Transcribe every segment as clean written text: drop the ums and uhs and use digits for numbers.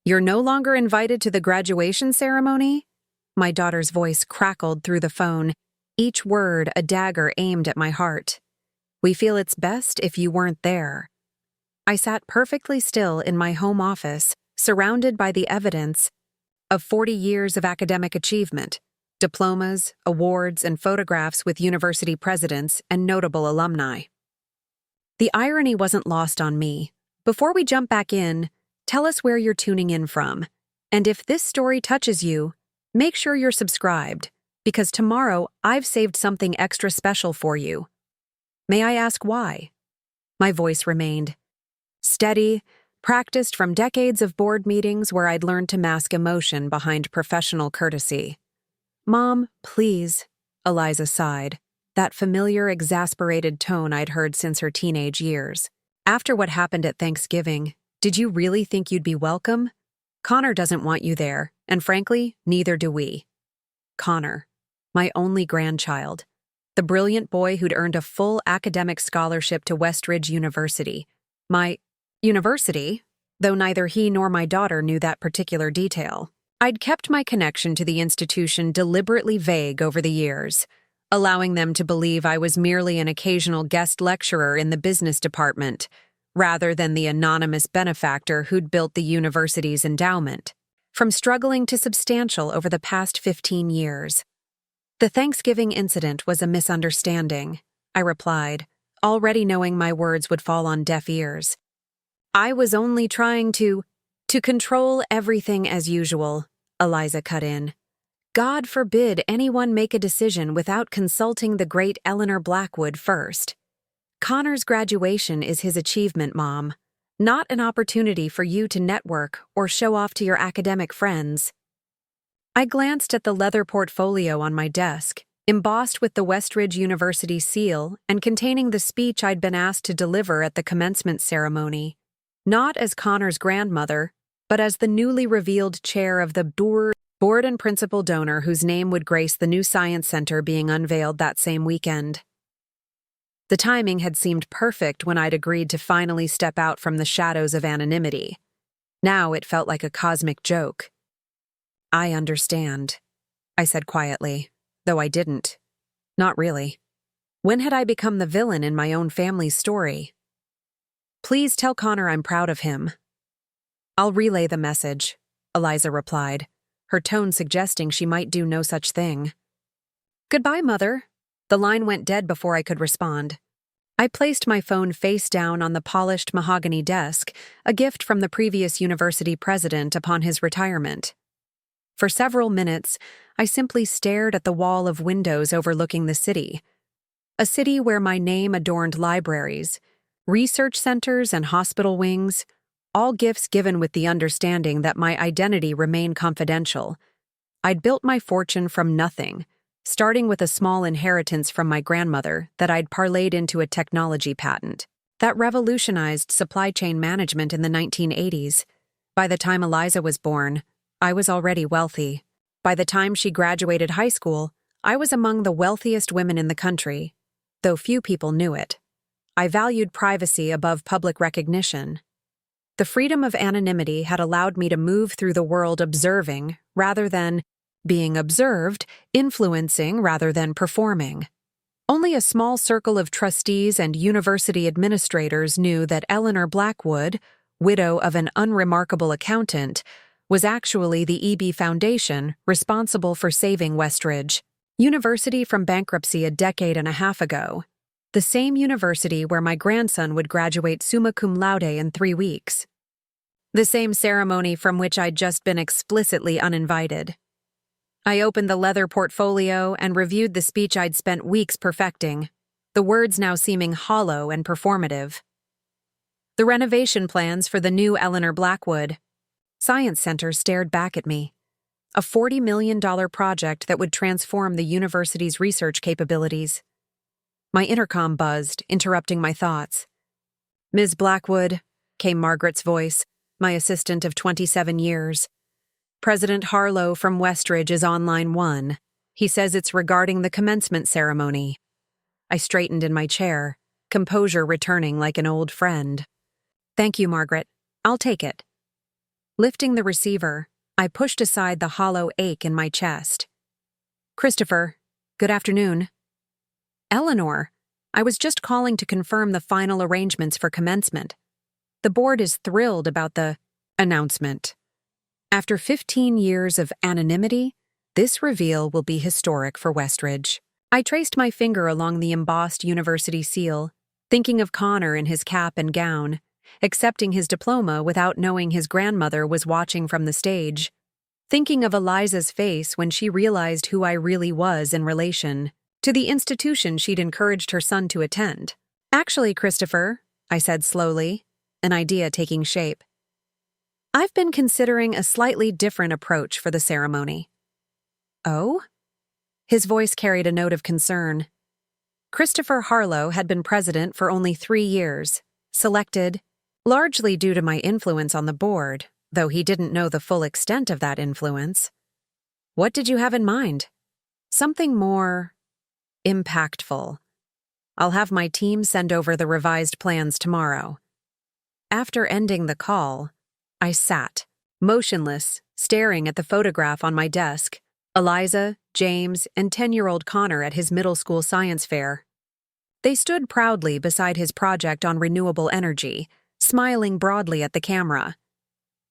You're no longer invited to the graduation ceremony? My daughter's voice crackled through the phone, each word a dagger aimed at my heart. We feel it's best if you weren't there. I sat perfectly still in my home office, surrounded by the evidence of 40 years of academic achievement, diplomas, awards, and photographs with university presidents and notable alumni. The irony wasn't lost on me. Before we jump back in, tell us where you're tuning in from. And if this story touches you, make sure you're subscribed, because tomorrow I've saved something extra special for you. May I ask why? My voice remained steady, practiced from decades of board meetings where I'd learned to mask emotion behind professional courtesy. Mom, please, Eliza sighed, that familiar, exasperated tone I'd heard since her teenage years. After what happened at Thanksgiving, did you really think you'd be welcome? Connor doesn't want you there, and frankly, neither do we. Connor, my only grandchild, the brilliant boy who'd earned a full academic scholarship to Westridge University. My university, though neither he nor my daughter knew that particular detail. I'd kept my connection to the institution deliberately vague over the years, allowing them to believe I was merely an occasional guest lecturer in the business department, rather than the anonymous benefactor who'd built the university's endowment. From struggling to substantial over the past 15 years. The Thanksgiving incident was a misunderstanding, I replied, already knowing my words would fall on deaf ears. I was only trying to control everything as usual, Eliza cut in. God forbid anyone make a decision without consulting the great Eleanor Blackwood first. Connor's graduation is his achievement, Mom, not an opportunity for you to network or show off to your academic friends. I glanced at the leather portfolio on my desk, embossed with the Westridge University seal and containing the speech I'd been asked to deliver at the commencement ceremony. Not as Connor's grandmother, but as the newly revealed chair of the board and principal donor whose name would grace the new science center being unveiled that same weekend. The timing had seemed perfect when I'd agreed to finally step out from the shadows of anonymity. Now it felt like a cosmic joke. I understand, I said quietly, though I didn't. Not really. When had I become the villain in my own family's story? Please tell Connor I'm proud of him. I'll relay the message, Eliza replied, her tone suggesting she might do no such thing. Goodbye, Mother. The line went dead before I could respond. I placed my phone face down on the polished mahogany desk, a gift from the previous university president upon his retirement. For several minutes, I simply stared at the wall of windows overlooking the city. A city where my name adorned libraries, research centers, and hospital wings, all gifts given with the understanding that my identity remained confidential. I'd built my fortune from nothing, starting with a small inheritance from my grandmother that I'd parlayed into a technology patent that revolutionized supply chain management in the 1980s. By the time Eliza was born, I was already wealthy. By the time she graduated high school, I was among the wealthiest women in the country, though few people knew it. I valued privacy above public recognition. The freedom of anonymity had allowed me to move through the world observing rather than being observed, influencing rather than performing. Only a small circle of trustees and university administrators knew that Eleanor Blackwood, widow of an unremarkable accountant, was actually the EB Foundation responsible for saving Westridge University from bankruptcy a decade and a half ago. The same university where my grandson would graduate summa cum laude in 3 weeks. The same ceremony from which I'd just been explicitly uninvited. I opened the leather portfolio and reviewed the speech I'd spent weeks perfecting, the words now seeming hollow and performative. The renovation plans for the new Eleanor Blackwood Science Center stared back at me. A $40 million project that would transform the university's research capabilities. My intercom buzzed, interrupting my thoughts. Ms. Blackwood, came Margaret's voice, my assistant of 27 years. President Harlow from Westridge is on line 1. He says it's regarding the commencement ceremony. I straightened in my chair, composure returning like an old friend. Thank you, Margaret. I'll take it. Lifting the receiver, I pushed aside the hollow ache in my chest. Christopher, good afternoon. Eleanor, I was just calling to confirm the final arrangements for commencement. The board is thrilled about the announcement. After 15 years of anonymity, this reveal will be historic for Westridge. I traced my finger along the embossed university seal, thinking of Connor in his cap and gown, accepting his diploma without knowing his grandmother was watching from the stage, thinking of Eliza's face when she realized who I really was in relation to the institution she'd encouraged her son to attend. Actually, Christopher, I said slowly, an idea taking shape. I've been considering a slightly different approach for the ceremony. Oh? His voice carried a note of concern. Christopher Harlow had been president for only 3 years, selected, largely due to my influence on the board, though he didn't know the full extent of that influence. What did you have in mind? Something more impactful. I'll have my team send over the revised plans tomorrow. After ending the call, I sat, motionless, staring at the photograph on my desk, Eliza, James, and 10-year-old Connor at his middle school science fair. They stood proudly beside his project on renewable energy, smiling broadly at the camera.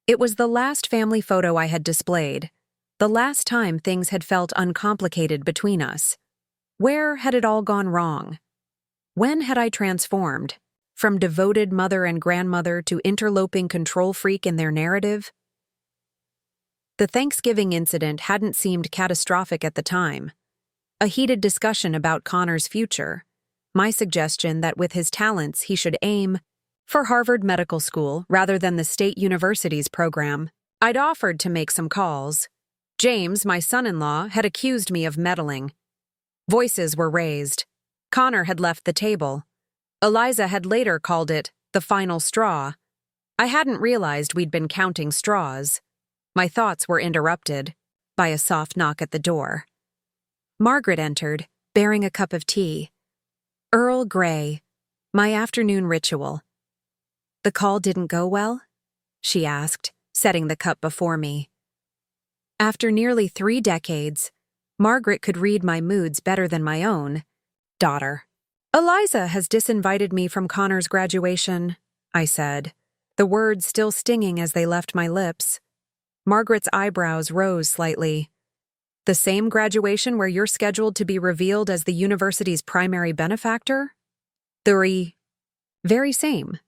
It was the last family photo I had displayed, the last time things had felt uncomplicated between us. Where had it all gone wrong? When had I transformed? From devoted mother and grandmother to interloping control freak in their narrative? The Thanksgiving incident hadn't seemed catastrophic at the time. A heated discussion about Connor's future, my suggestion that with his talents he should aim for Harvard Medical School rather than the state university's program. I'd offered to make some calls. James, my son-in-law, had accused me of meddling. Voices were raised. Connor had left the table. Eliza had later called it the final straw. I hadn't realized we'd been counting straws. My thoughts were interrupted by a soft knock at the door. Margaret entered, bearing a cup of tea. Earl Grey, my afternoon ritual. The call didn't go well? She asked, setting the cup before me. After nearly 3 decades, Margaret could read my moods better than my own daughter. Eliza has disinvited me from Connor's graduation, I said, the words still stinging as they left my lips. Margaret's eyebrows rose slightly. The same graduation where you're scheduled to be revealed as the university's primary benefactor? The very same.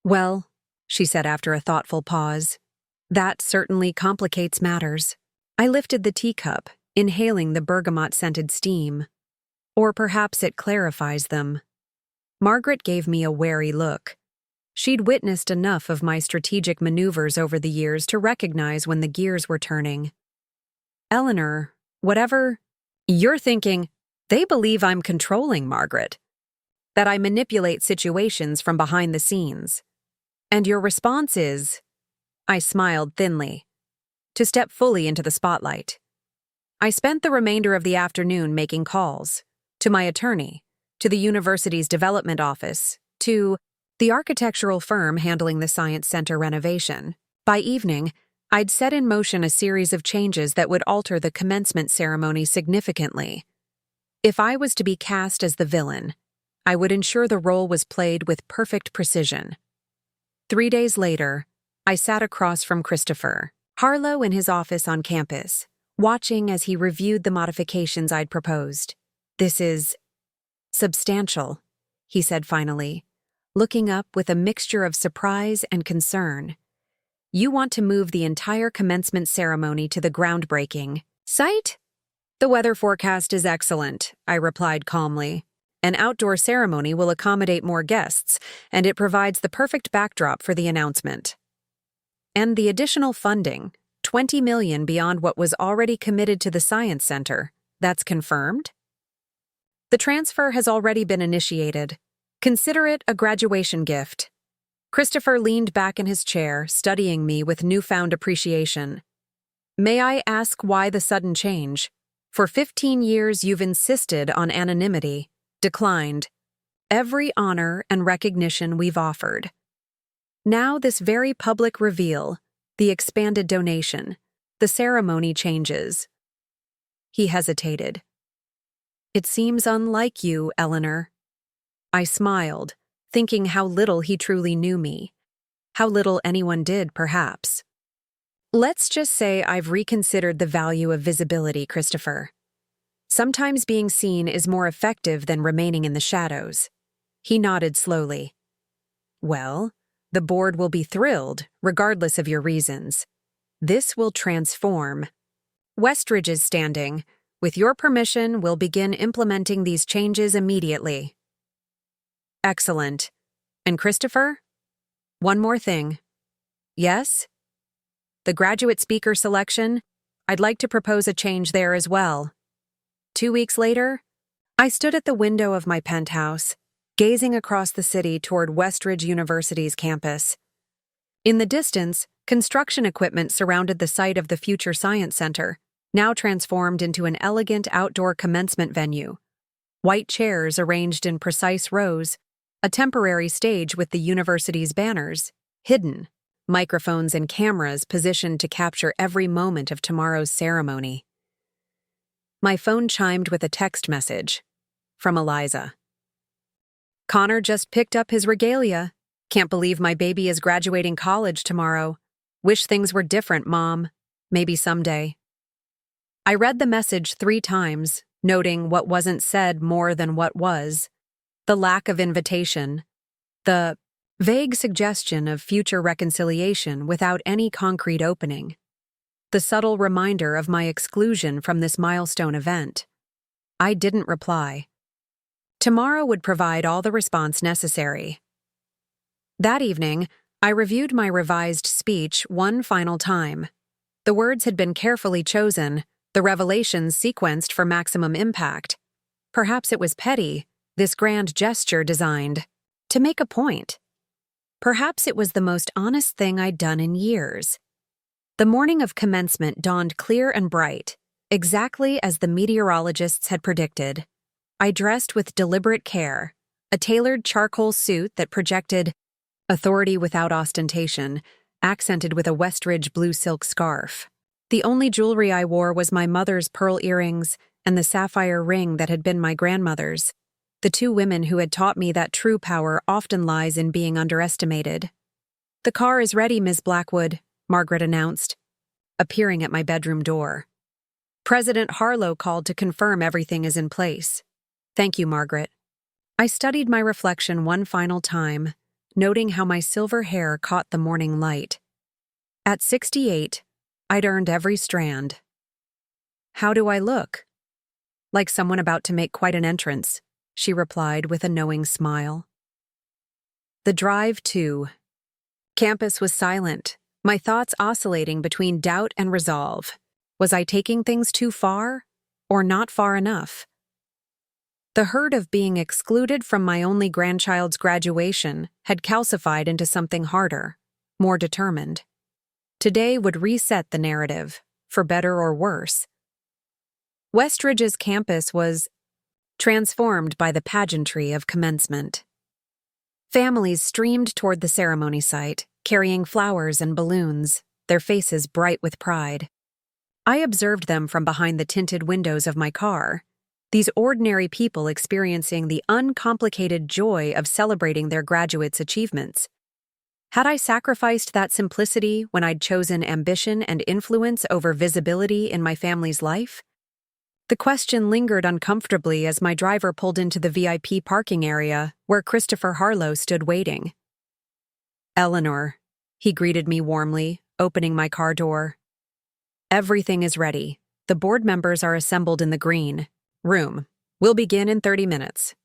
Well, she said after a thoughtful pause, that certainly complicates matters. I lifted the teacup, inhaling the bergamot-scented steam. Or perhaps it clarifies them. Margaret gave me a wary look. She'd witnessed enough of my strategic maneuvers over the years to recognize when the gears were turning. Eleanor, whatever you're thinking, they believe I'm controlling Margaret. That I manipulate situations from behind the scenes. And your response is, I smiled thinly, to step fully into the spotlight. I spent the remainder of the afternoon making calls. To my attorney, to the university's development office, to the architectural firm handling the Science Center renovation. By evening, I'd set in motion a series of changes that would alter the commencement ceremony significantly. If I was to be cast as the villain, I would ensure the role was played with perfect precision. 3 days later, I sat across from Christopher Harlow in his office on campus, watching as he reviewed the modifications I'd proposed. This is substantial, he said finally, looking up with a mixture of surprise and concern. You want to move the entire commencement ceremony to the groundbreaking site? The weather forecast is excellent, I replied calmly. An outdoor ceremony will accommodate more guests, and it provides the perfect backdrop for the announcement. And the additional funding, $20 million beyond what was already committed to the Science Center, that's confirmed? The transfer has already been initiated. Consider it a graduation gift. Christopher leaned back in his chair, studying me with newfound appreciation. May I ask why the sudden change? For 15 years you've insisted on anonymity, declined every honor and recognition we've offered. Now this very public reveal, The expanded donation. The ceremony changes. He hesitated. It seems unlike you, Eleanor. I smiled, thinking how little he truly knew me. How little anyone did, perhaps. Let's just say I've reconsidered the value of visibility, Christopher. Sometimes being seen is more effective than remaining in the shadows. He nodded slowly. Well, the board will be thrilled, regardless of your reasons. This will transform. Westridge is standing. With your permission, we'll begin implementing these changes immediately. Excellent. And Christopher? One more thing. Yes? The graduate speaker selection? I'd like to propose a change there as well. 2 weeks later, I stood at the window of my penthouse, gazing across the city toward Westridge University's campus. In the distance, construction equipment surrounded the site of the future Science Center, now transformed into an elegant outdoor commencement venue. White chairs arranged in precise rows, a temporary stage with the university's banners, hidden, microphones and cameras positioned to capture every moment of tomorrow's ceremony. My phone chimed with a text message from Eliza. Connor just picked up his regalia. Can't believe my baby is graduating college tomorrow. Wish things were different, Mom. Maybe someday. I read the message 3 times, noting what wasn't said more than what was. The lack of invitation. The vague suggestion of future reconciliation without any concrete opening. The subtle reminder of my exclusion from this milestone event. I didn't reply. Tomorrow would provide all the response necessary. That evening, I reviewed my revised speech one final time. The words had been carefully chosen, the revelations sequenced for maximum impact. Perhaps it was petty, this grand gesture designed to make a point. Perhaps it was the most honest thing I'd done in years. The morning of commencement dawned clear and bright, exactly as the meteorologists had predicted. I dressed with deliberate care, a tailored charcoal suit that projected authority without ostentation, accented with a Westridge blue silk scarf. The only jewelry I wore was my mother's pearl earrings and the sapphire ring that had been my grandmother's, the 2 women who had taught me that true power often lies in being underestimated. "The car is ready, Ms. Blackwood," Margaret announced, appearing at my bedroom door. "President Harlow called to confirm everything is in place." "Thank you, Margaret." I studied my reflection one final time, noting how my silver hair caught the morning light. At 68, I'd earned every strand. "How do I look?" "Like someone about to make quite an entrance," she replied with a knowing smile. The drive to campus was silent, my thoughts oscillating between doubt and resolve. Was I taking things too far, or not far enough? The hurt of being excluded from my only grandchild's graduation had calcified into something harder, more determined. Today would reset the narrative, for better or worse. Westridge's campus was transformed by the pageantry of commencement. Families streamed toward the ceremony site, carrying flowers and balloons, their faces bright with pride. I observed them from behind the tinted windows of my car, these ordinary people experiencing the uncomplicated joy of celebrating their graduates' achievements. Had I sacrificed that simplicity when I'd chosen ambition and influence over visibility in my family's life? The question lingered uncomfortably as my driver pulled into the VIP parking area where Christopher Harlow stood waiting. "Eleanor," he greeted me warmly, opening my car door. "Everything is ready. The board members are assembled in the green room. We'll begin in 30 minutes.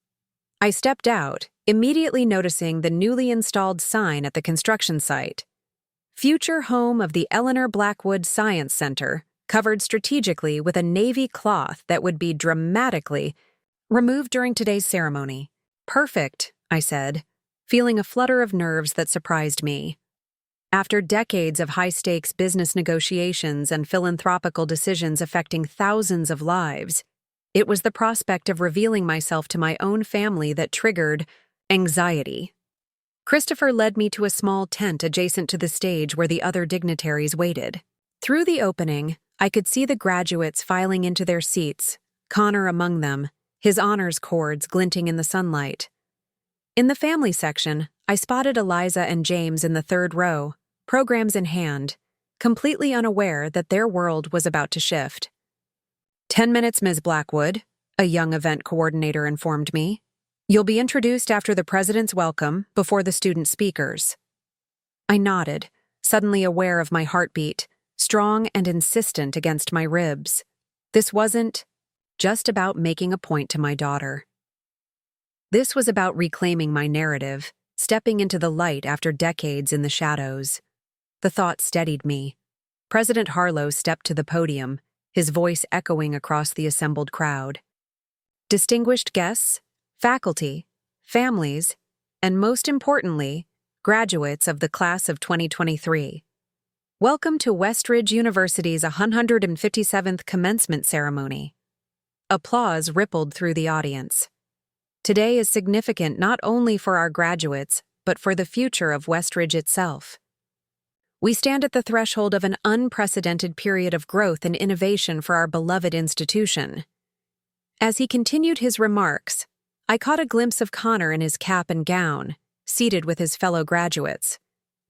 I stepped out, immediately noticing the newly installed sign at the construction site. Future home of the Eleanor Blackwood Science Center, covered strategically with a navy cloth that would be dramatically removed during today's ceremony. "Perfect," I said, feeling a flutter of nerves that surprised me. After decades of high-stakes business negotiations and philanthropical decisions affecting thousands of lives, it was the prospect of revealing myself to my own family that triggered anxiety. Christopher led me to a small tent adjacent to the stage where the other dignitaries waited. Through the opening, I could see the graduates filing into their seats, Connor among them, his honors cords glinting in the sunlight. In the family section, I spotted Eliza and James in the third row, programs in hand, completely unaware that their world was about to shift. 10 minutes, Ms. Blackwood, a young event coordinator informed me. You'll be introduced after the president's welcome, before the student speakers. I nodded, suddenly aware of my heartbeat, strong and insistent against my ribs. This wasn't just about making a point to my daughter. This was about reclaiming my narrative, stepping into the light after decades in the shadows. The thought steadied me. President Harlow stepped to the podium, his voice echoing across the assembled crowd. Distinguished guests, faculty, families, and most importantly, graduates of the class of 2023. Welcome to Westridge University's 157th commencement ceremony. Applause rippled through the audience. Today is significant not only for our graduates, but for the future of Westridge itself. We stand at the threshold of an unprecedented period of growth and innovation for our beloved institution. As he continued his remarks, I caught a glimpse of Connor in his cap and gown, seated with his fellow graduates.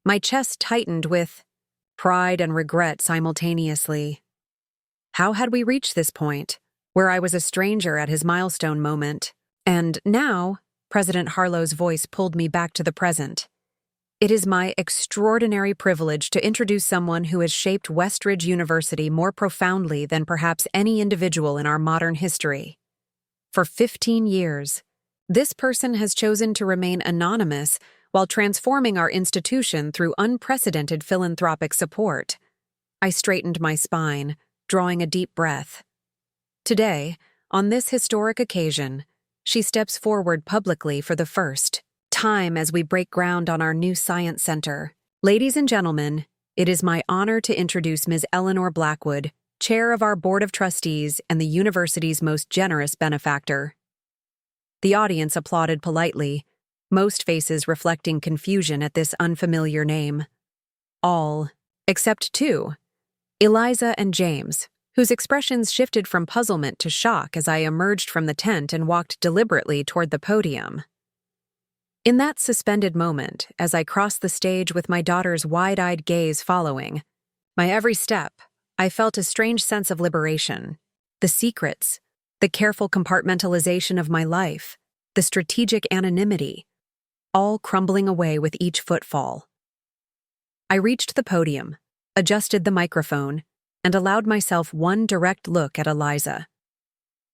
My chest tightened with pride and regret simultaneously. How had we reached this point, where I was a stranger at his milestone moment? And now, President Harlow's voice pulled me back to the present. It is my extraordinary privilege to introduce someone who has shaped Westridge University more profoundly than perhaps any individual in our modern history. For 15 years, this person has chosen to remain anonymous while transforming our institution through unprecedented philanthropic support. I straightened my spine, drawing a deep breath. Today, on this historic occasion, she steps forward publicly for the first time as we break ground on our new Science Center. Ladies and gentlemen, it is my honor to introduce Ms. Eleanor Blackwood, Chair of our Board of Trustees and the university's most generous benefactor. The audience applauded politely, most faces reflecting confusion at this unfamiliar name. All, except two, Eliza and James, whose expressions shifted from puzzlement to shock as I emerged from the tent and walked deliberately toward the podium. In that suspended moment, as I crossed the stage with my daughter's wide-eyed gaze following, my every step, I felt a strange sense of liberation. The secrets, the careful compartmentalization of my life, the strategic anonymity, all crumbling away with each footfall. I reached the podium, adjusted the microphone, and allowed myself one direct look at Eliza.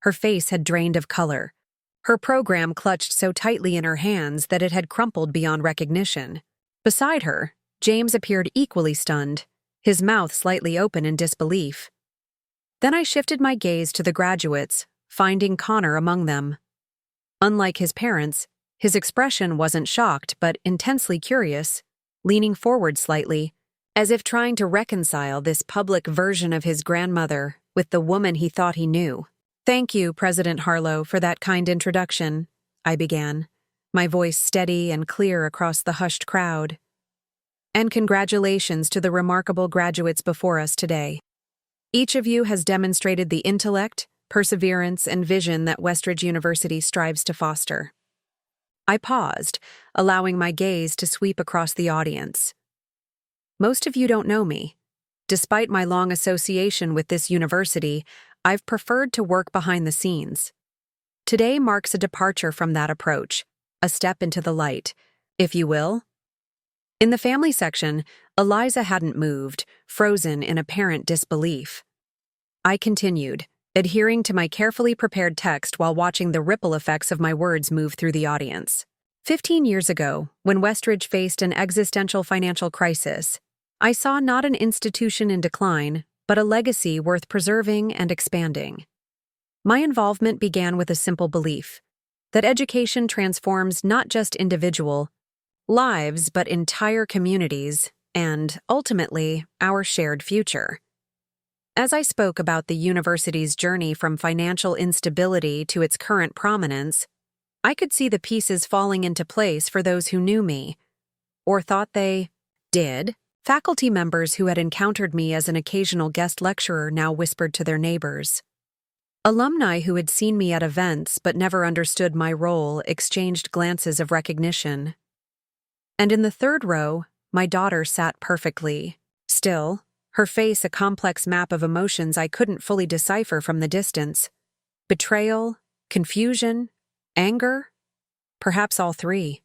Her face had drained of color. Her program clutched so tightly in her hands that it had crumpled beyond recognition. Beside her, James appeared equally stunned, his mouth slightly open in disbelief. Then I shifted my gaze to the graduates, finding Connor among them. Unlike his parents, his expression wasn't shocked but intensely curious, leaning forward slightly, as if trying to reconcile this public version of his grandmother with the woman he thought he knew. "Thank you, President Harlow, for that kind introduction," I began, my voice steady and clear across the hushed crowd. "And congratulations to the remarkable graduates before us today. Each of you has demonstrated the intellect, perseverance, and vision that Westridge University strives to foster." I paused, allowing my gaze to sweep across the audience. Most of you don't know me. Despite my long association with this university, I've preferred to work behind the scenes. Today marks a departure from that approach, a step into the light, if you will. In the family section, Eliza hadn't moved, frozen in apparent disbelief. I continued, adhering to my carefully prepared text while watching the ripple effects of my words move through the audience. 15 years ago, when Westridge faced an existential financial crisis, I saw not an institution in decline, but a legacy worth preserving and expanding. My involvement began with a simple belief that education transforms not just individual lives, but entire communities, and, ultimately, our shared future. As I spoke about the university's journey from financial instability to its current prominence, I could see the pieces falling into place for those who knew me, or thought they did. Faculty members who had encountered me as an occasional guest lecturer now whispered to their neighbors. Alumni who had seen me at events but never understood my role exchanged glances of recognition. And in the third row, my daughter sat perfectly, still, her face a complex map of emotions I couldn't fully decipher from the distance. Betrayal, confusion, anger, perhaps all three.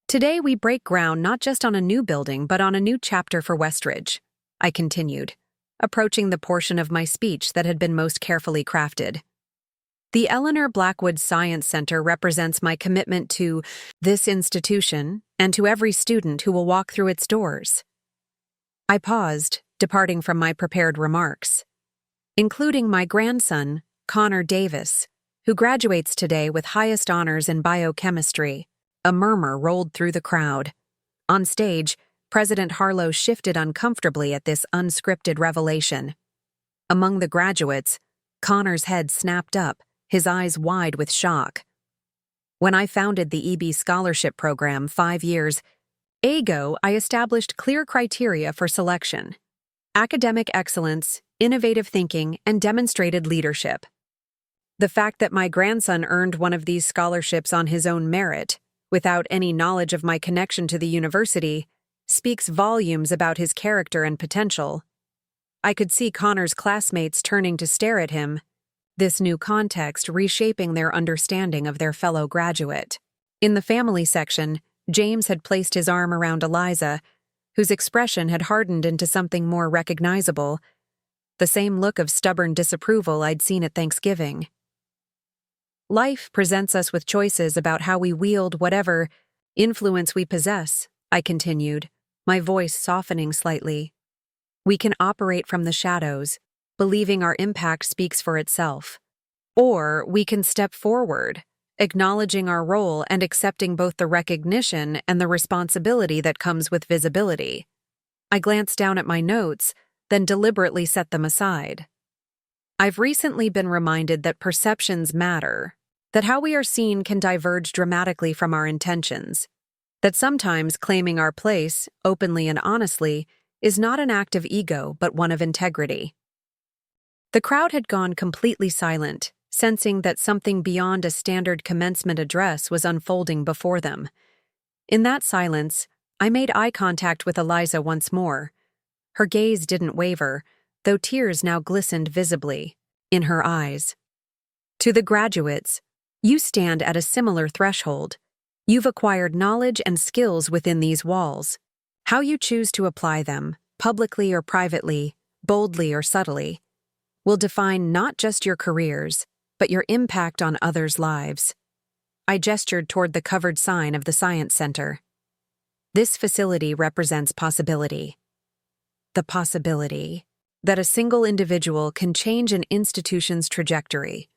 Today we break ground not just on a new building but on a new chapter for Westridge, I continued, approaching the portion of my speech that had been most carefully crafted. The Eleanor Blackwood Science Center represents my commitment to this institution and to every student who will walk through its doors. I paused, departing from my prepared remarks, including my grandson, Connor Davis, who graduates today with highest honors in biochemistry. A murmur rolled through the crowd. On stage, President Harlow shifted uncomfortably at this unscripted revelation. Among the graduates, Connor's head snapped up, his eyes wide with shock. When I founded the EB Scholarship Program 5 years ago, I established clear criteria for selection: academic excellence, innovative thinking, and demonstrated leadership. The fact that my grandson earned one of these scholarships on his own merit, without any knowledge of my connection to the university, speaks volumes about his character and potential. I could see Connor's classmates turning to stare at him, this new context reshaping their understanding of their fellow graduate. In the family section, James had placed his arm around Eliza, whose expression had hardened into something more recognizable, the same look of stubborn disapproval I'd seen at Thanksgiving. Life presents us with choices about how we wield whatever influence we possess, I continued, my voice softening slightly. We can operate from the shadows, believing our impact speaks for itself. Or we can step forward, acknowledging our role and accepting both the recognition and the responsibility that comes with visibility. I glanced down at my notes, then deliberately set them aside. I've recently been reminded that perceptions matter, that how we are seen can diverge dramatically from our intentions, that sometimes claiming our place, openly and honestly, is not an act of ego but one of integrity. The crowd had gone completely silent, sensing that something beyond a standard commencement address was unfolding before them. In that silence, I made eye contact with Eliza once more. Her gaze didn't waver, though tears now glistened visibly in her eyes. To the graduates, you stand at a similar threshold. You've acquired knowledge and skills within these walls. How you choose to apply them, publicly or privately, boldly or subtly, will define not just your careers, but your impact on others' lives. I gestured toward the covered sign of the Science Center. This facility represents possibility. The possibility that a single individual can change an institution's trajectory.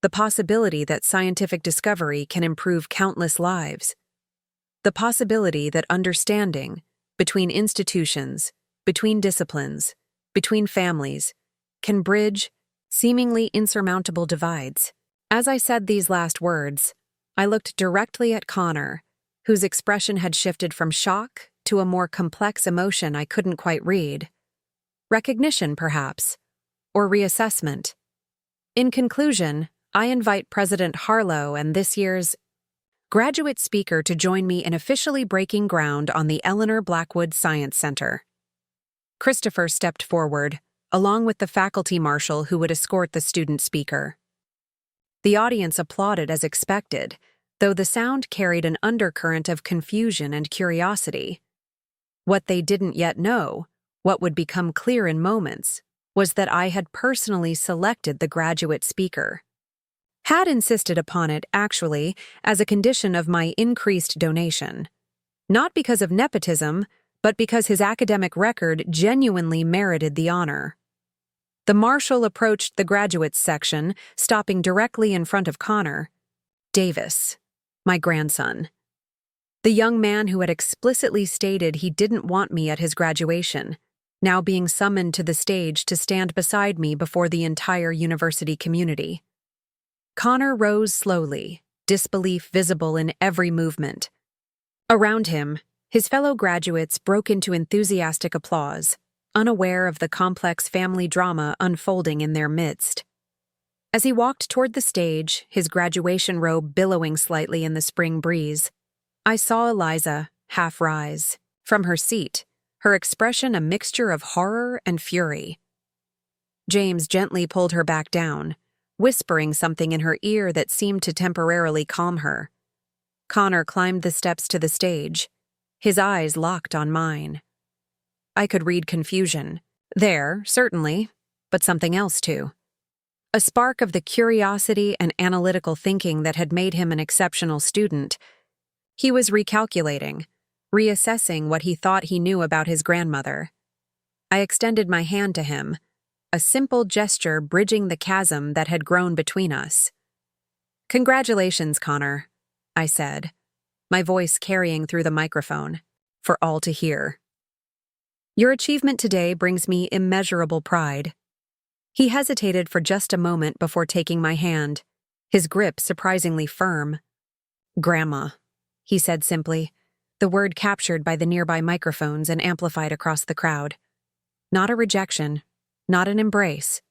The possibility that scientific discovery can improve countless lives. The possibility that understanding, between institutions, between disciplines, between families, can bridge seemingly insurmountable divides. As I said these last words, I looked directly at Connor, whose expression had shifted from shock to a more complex emotion I couldn't quite read. Recognition, perhaps, or reassessment. In conclusion, I invite President Harlow and this year's graduate speaker to join me in officially breaking ground on the Eleanor Blackwood Science Center. Christopher stepped forward, along with the faculty marshal who would escort the student speaker. The audience applauded as expected, though the sound carried an undercurrent of confusion and curiosity. What they didn't yet know, what would become clear in moments, was that I had personally selected the graduate speaker. Had insisted upon it, actually, as a condition of my increased donation. Not because of nepotism, but because his academic record genuinely merited the honor. The marshal approached the graduates section, stopping directly in front of Connor Davis, my grandson. The young man who had explicitly stated he didn't want me at his graduation, now being summoned to the stage to stand beside me before the entire university community. Connor rose slowly, disbelief visible in every movement. Around him, His fellow graduates broke into enthusiastic applause, unaware of the complex family drama unfolding in their midst. As he walked toward the stage, his graduation robe billowing slightly in the spring breeze, I saw Eliza half rise from her seat, her expression a mixture of horror and fury. James gently pulled her back down, whispering something in her ear that seemed to temporarily calm her. Connor climbed the steps to the stage, his eyes locked on mine. I could read confusion. There, certainly, but something else too. A spark of the curiosity and analytical thinking that had made him an exceptional student. He was recalculating, reassessing what he thought he knew about his grandmother. I extended my hand to him, a simple gesture bridging the chasm that had grown between us. "Congratulations, Connor," I said, my voice carrying through the microphone, for all to hear. "Your achievement today brings me immeasurable pride." He hesitated for just a moment before taking my hand, his grip surprisingly firm. "Grandma," he said simply, the word captured by the nearby microphones and amplified across the crowd. Not a rejection, not an embrace,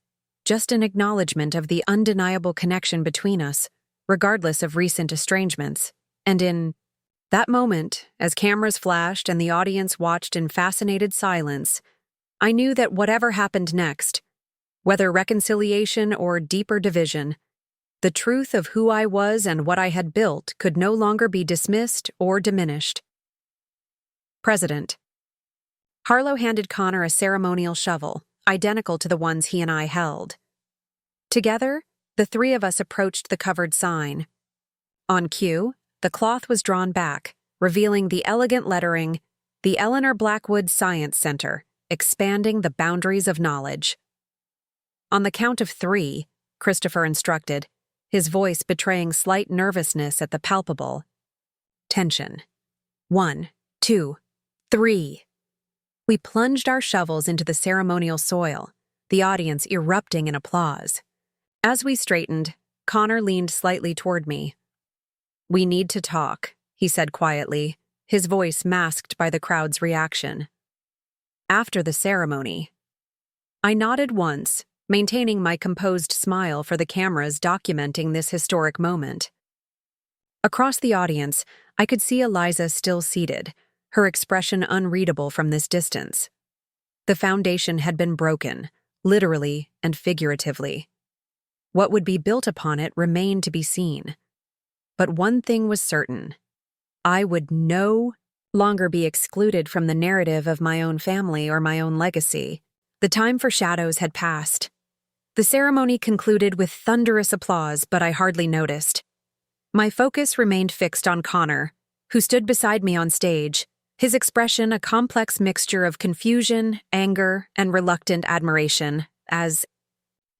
just an acknowledgement of the undeniable connection between us, regardless of recent estrangements. And in that moment, as cameras flashed and the audience watched in fascinated silence, I knew that whatever happened next, whether reconciliation or deeper division, the truth of who I was and what I had built could no longer be dismissed or diminished. President. Harlow handed Connor a ceremonial shovel, identical to the ones he and I held. Together, the three of us approached the covered sign. On cue, the cloth was drawn back, revealing the elegant lettering, "The Eleanor Blackwood Science Center, expanding the boundaries of knowledge." "On the count of 3, Christopher instructed, his voice betraying slight nervousness at the palpable tension. 1, 2, 3. We plunged our shovels into the ceremonial soil, the audience erupting in applause. As we straightened, Connor leaned slightly toward me. "We need to talk," he said quietly, his voice masked by the crowd's reaction. "After the ceremony." I nodded once, maintaining my composed smile for the cameras documenting this historic moment. Across the audience, I could see Eliza still seated, her expression unreadable from this distance. The foundation had been broken, literally and figuratively. What would be built upon it remained to be seen. But one thing was certain. I would no longer be excluded from the narrative of my own family or my own legacy. The time for shadows had passed. The ceremony concluded with thunderous applause, but I hardly noticed. My focus remained fixed on Connor, who stood beside me on stage, his expression a complex mixture of confusion, anger, and reluctant admiration, as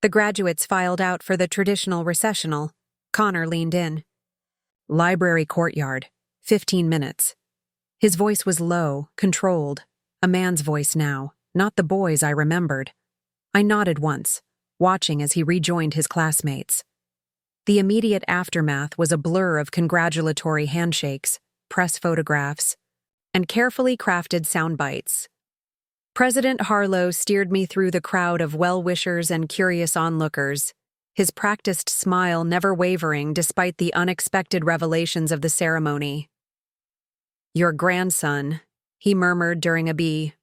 the graduates filed out for the traditional recessional. Connor leaned in. "Library courtyard, 15 minutes. His voice was low, controlled, a man's voice now, not the boy's I remembered. I nodded once, watching as he rejoined his classmates. The immediate aftermath was a blur of congratulatory handshakes, press photographs, and carefully crafted sound bites. President Harlow steered me through the crowd of well-wishers and curious onlookers, his practiced smile never wavering despite the unexpected revelations of the ceremony. "Your grandson," he murmured during a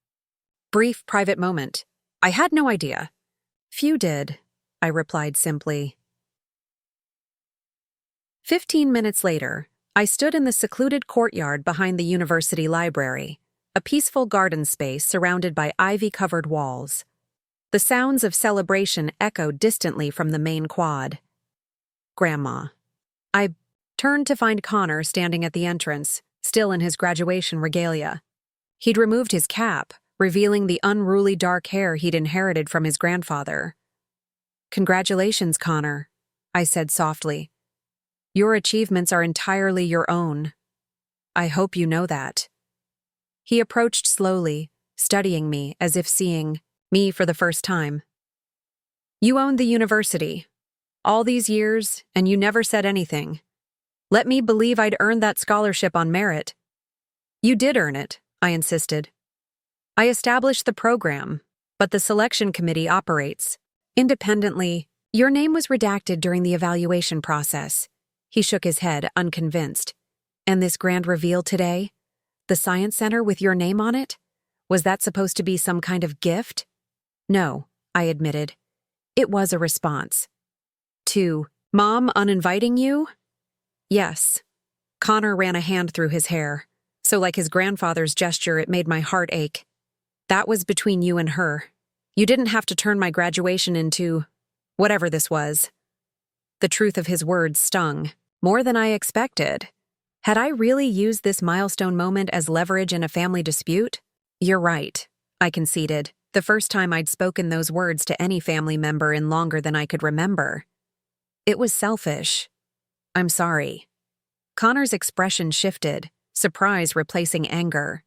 brief private moment. "I had no idea." "Few did," I replied simply. 15 minutes later, I stood in the secluded courtyard behind the university library, a peaceful garden space surrounded by ivy-covered walls. The sounds of celebration echoed distantly from the main quad. "Grandma." I turned to find Connor standing at the entrance, still in his graduation regalia. He'd removed his cap, revealing the unruly dark hair he'd inherited from his grandfather. "Congratulations, Connor," I said softly. "Your achievements are entirely your own. I hope you know that." He approached slowly, studying me as if seeing me for the first time. "You owned the university. All these years, and you never said anything. Let me believe I'd earned that scholarship on merit." You did earn it, I insisted. I established the program, but the selection committee operates independently. Your name was redacted during the evaluation process. He shook his head, unconvinced. And this grand reveal today? The science center with your name on it? Was that supposed to be some kind of gift? No, I admitted. It was a response. To Mom uninviting you? Yes. Connor ran a hand through his hair, so like his grandfather's gesture, it made my heart ache. That was between you and her. You didn't have to turn my graduation into whatever this was. The truth of his words stung, more than I expected. Had I really used this milestone moment as leverage in a family dispute? You're right, I conceded, the first time I'd spoken those words to any family member in longer than I could remember. It was selfish. I'm sorry. Connor's expression shifted, surprise replacing anger.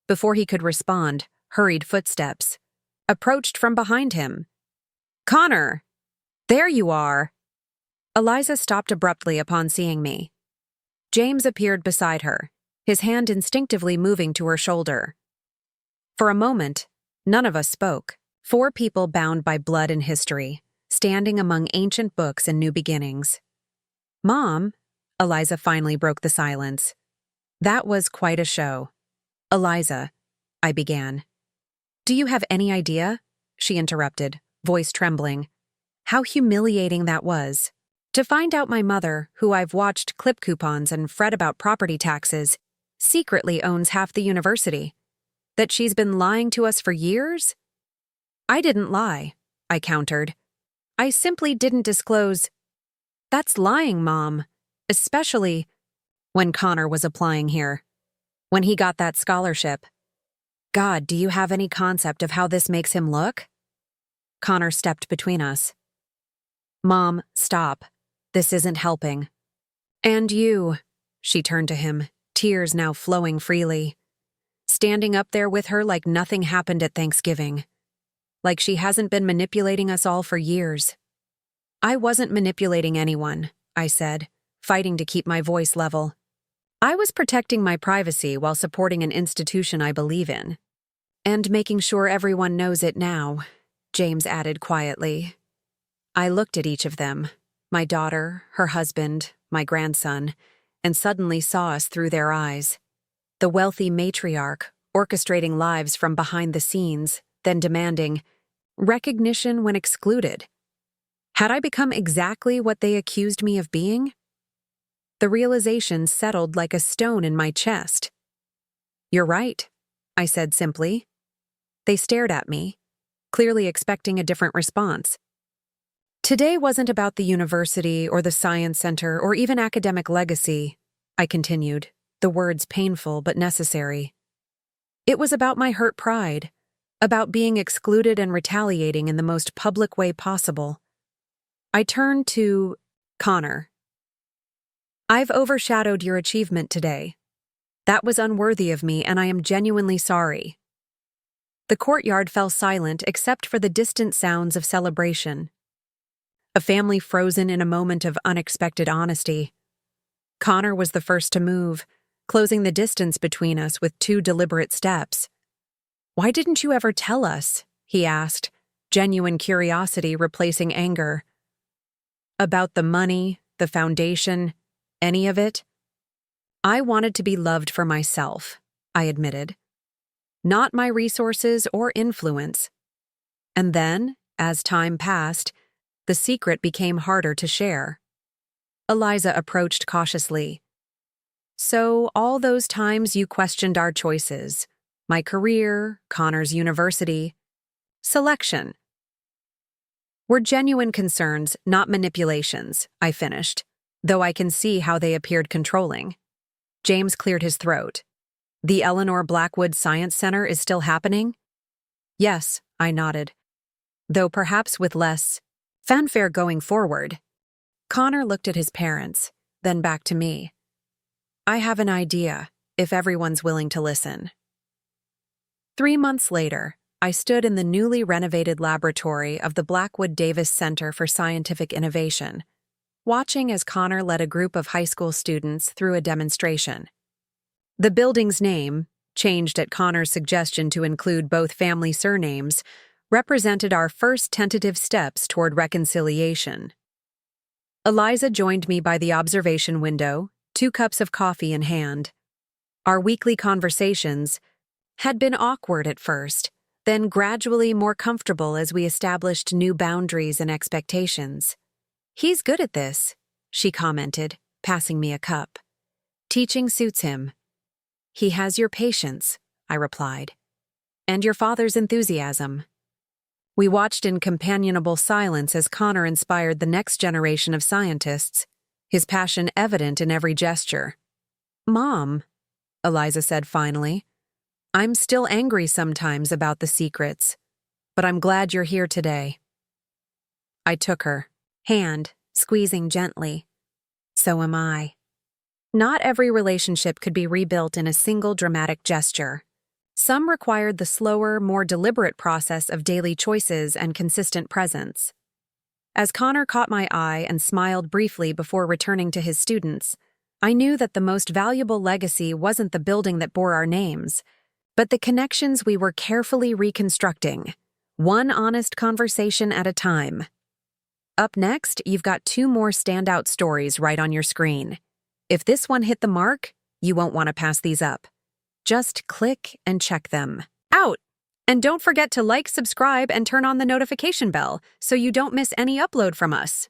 Before he could respond, hurried footsteps approached from behind him. Connor! There you are! Eliza stopped abruptly upon seeing me. James appeared beside her, his hand instinctively moving to her shoulder. For a moment, none of us spoke. 4 people bound by blood and history, standing among ancient books and new beginnings. Mom, Eliza finally broke the silence. That was quite a show. Eliza, I began. Do you have any idea? She interrupted, voice trembling. How humiliating that was. To find out my mother, who I've watched clip coupons and fret about property taxes, secretly owns half the university. That she's been lying to us for years? I didn't lie, I countered. I simply didn't disclose. That's lying, Mom, especially when Connor was applying here. When he got that scholarship. God, do you have any concept of how this makes him look? Connor stepped between us. Mom, stop. This isn't helping. And you, she turned to him, tears now flowing freely. Standing up there with her like nothing happened at Thanksgiving. Like she hasn't been manipulating us all for years. I wasn't manipulating anyone, I said, fighting to keep my voice level. I was protecting my privacy while supporting an institution I believe in. And making sure everyone knows it now, James added quietly. I looked at each of them, my daughter, her husband, my grandson, and suddenly saw us through their eyes. The wealthy matriarch, orchestrating lives from behind the scenes, then demanding recognition when excluded. Had I become exactly what they accused me of being? The realization settled like a stone in my chest. You're right, I said simply. They stared at me, clearly expecting a different response. Today wasn't about the university or the science center or even academic legacy, I continued, the words painful but necessary. It was about my hurt pride, about being excluded and retaliating in the most public way possible. I turned to Connor. I've overshadowed your achievement today. That was unworthy of me, and I am genuinely sorry. The courtyard fell silent except for the distant sounds of celebration. A family frozen in a moment of unexpected honesty. Connor was the first to move, closing the distance between us with 2 deliberate steps. Why didn't you ever tell us? He asked, genuine curiosity replacing anger. About the money, the foundation, any of it? I wanted to be loved for myself, I admitted. Not my resources or influence. And then, as time passed, the secret became harder to share. Eliza approached cautiously. So, all those times you questioned our choices, my career, Connor's university, selection, were genuine concerns, not manipulations, I finished, though I can see how they appeared controlling. James cleared his throat. The Eleanor Blackwood Science Center is still happening? Yes, I nodded, though perhaps with less fanfare going forward. Connor looked at his parents, then back to me. I have an idea, if everyone's willing to listen. 3 months later, I stood in the newly renovated laboratory of the Blackwood Davis Center for Scientific Innovation, watching as Connor led a group of high school students through a demonstration. The building's name, changed at Connor's suggestion to include both family surnames, represented our first tentative steps toward reconciliation. Eliza joined me by the observation window, 2 cups of coffee in hand. Our weekly conversations had been awkward at first, then gradually more comfortable as we established new boundaries and expectations. "He's good at this," she commented, passing me a cup. "Teaching suits him." "He has your patience," I replied, "and your father's enthusiasm." We watched in companionable silence as Connor inspired the next generation of scientists, his passion evident in every gesture. "Mom," Eliza said finally, "I'm still angry sometimes about the secrets, but I'm glad you're here today." I took her hand, squeezing gently. "So am I." Not every relationship could be rebuilt in a single dramatic gesture. Some required the slower, more deliberate process of daily choices and consistent presence. As Connor caught my eye and smiled briefly before returning to his students, I knew that the most valuable legacy wasn't the building that bore our names, but the connections we were carefully reconstructing, one honest conversation at a time. Up next, you've got 2 more standout stories right on your screen. If this one hit the mark, you won't want to pass these up. Just click and check them out. And don't forget to like, subscribe, and turn on the notification bell so you don't miss any upload from us.